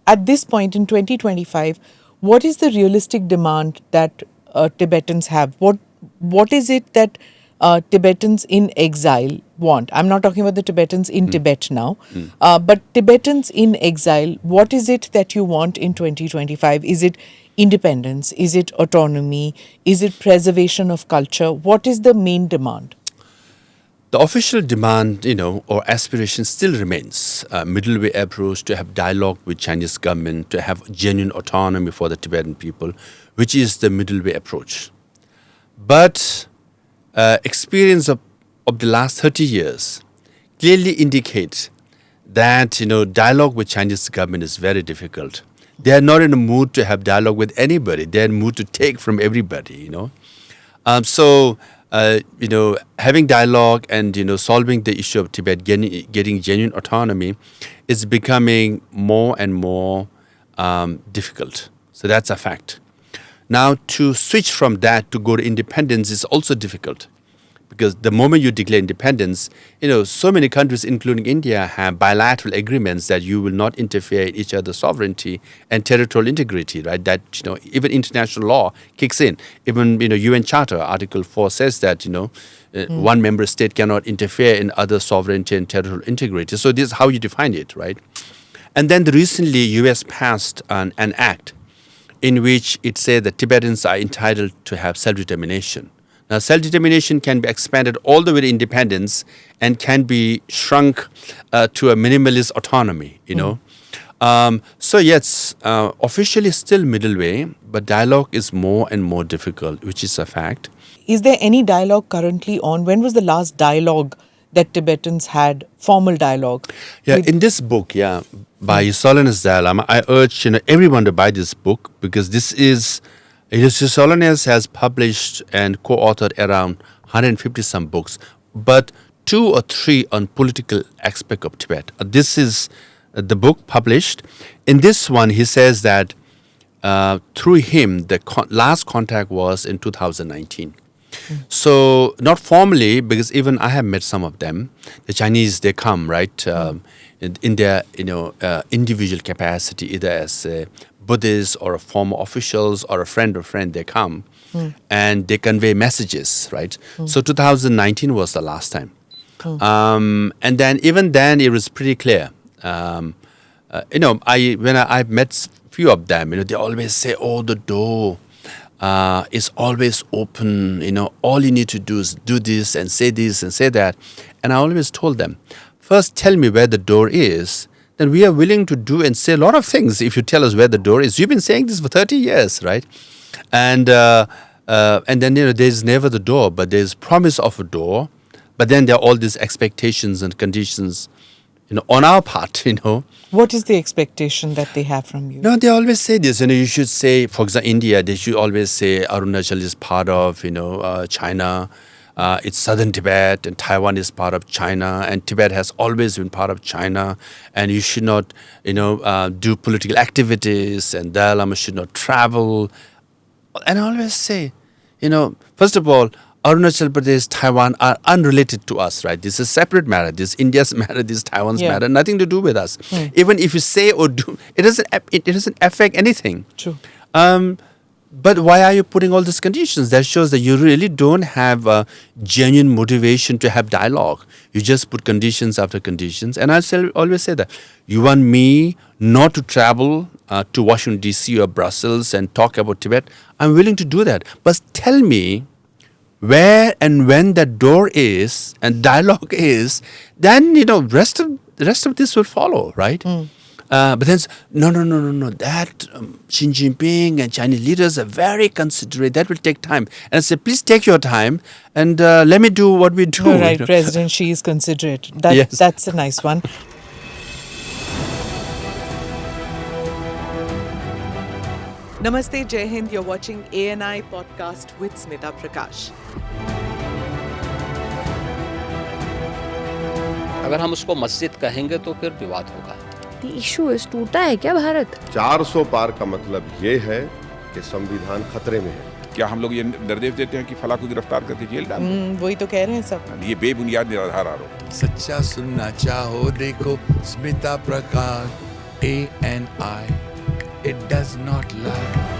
at this point in 2025, what is the realistic demand that Tibetans have? What is it that Tibetans in exile want? I'm not talking about the Tibetans in Tibet now, but Tibetans in exile, what is it that you want in 2025? Is it independence? Is it autonomy? Is it preservation of culture? What is the main demand? The official demand, or aspiration still remains middle way approach, to have dialogue with Chinese government, to have genuine autonomy for the Tibetan people, which is the middle way approach. But experience of the last 30 years clearly indicates that, dialogue with Chinese government is very difficult. They are not in a mood to have dialogue with anybody. They are in a mood to take from everybody, So, having dialogue and, solving the issue of Tibet, getting genuine autonomy is becoming more and more difficult. So that's a fact. Now, to switch from that to go to independence is also difficult, because the moment you declare independence, so many countries, including India, have bilateral agreements that you will not interfere in each other's sovereignty and territorial integrity, right? That, even international law kicks in. Even, UN Charter, Article 4 says that, one member state cannot interfere in other sovereignty and territorial integrity. So this is how you define it, right? And then recently, US passed an act in which it said that Tibetans are entitled to have self-determination. Now, self-determination can be expanded all the way to independence and can be shrunk to a minimalist autonomy, So yes, officially still middle way, but dialogue is more and more difficult, which is a fact. Is there any dialogue currently on? When was the last dialogue that Tibetans had, formal dialogue? Yeah, in this book, by His Holiness Dalai Lama, I urge everyone to buy this book, because this is, His Holiness has published and co-authored around 150 some books, but 2 or 3 on political aspect of Tibet. This is the book published. In this one, he says that through him, the last contact was in 2019. So not formally, because even I have met some of them. The Chinese, they come, right, in their individual capacity, either as a Buddhists or a former officials or a friend of friend, they come and they convey messages, right? So 2019 was the last time. And then even then it was pretty clear. When I've met few of them, they always say, oh, the door is always open. All you need to do is do this and say that. And I always told them, first tell me where the door is, then we are willing to do and say a lot of things if you tell us where the door is. You've been saying this for 30 years, right? And then, there's never the door, but there's promise of a door. But then there are all these expectations and conditions, on our part, What is the expectation that they have from you? No, they always say this. You should say, for example, India, they should always say Arunachal is part of, China. It's southern Tibet, and Taiwan is part of China, and Tibet has always been part of China. And you should not, do political activities, and Dalai Lama should not travel. And I always say, first of all, Arunachal Pradesh, Taiwan are unrelated to us, right? This is a separate matter. This is India's matter. This is Taiwan's matter. Nothing to do with us. Even if you say or do, it doesn't affect anything. True. But why are you putting all these conditions? That shows that you really don't have a genuine motivation to have dialogue. You just put conditions after conditions. And I always say that. You want me not to travel to Washington, D.C. or Brussels and talk about Tibet? I'm willing to do that. But tell me where and when that door is and dialogue is, then, rest of this will follow, right? But then, no. That Xi Jinping and Chinese leaders are very considerate. That will take time. And I say, please take your time and let me do what we do. Oh, right, President Xi is considerate. Yes. That's a nice one. Namaste, Jai Hind. You're watching ANI podcast with Smita Prakash. अगर हम उसको मस्जिद कहेंगे तो फिर विवाद होगा। The issue is टूटा है क्या भारत? 400 पार का मतलब ये है कि संविधान खतरे में है। क्या हम लोग ये निर्देश देते हैं कि फला को गिरफ्तार करके जेल डाल दें? वही तो कह रहे हैं सब। ये बेबुनियाद निराधार आरोप। सच्चा सुनना चाहो देखो स्मिता प्रकाश ANI। it does not love.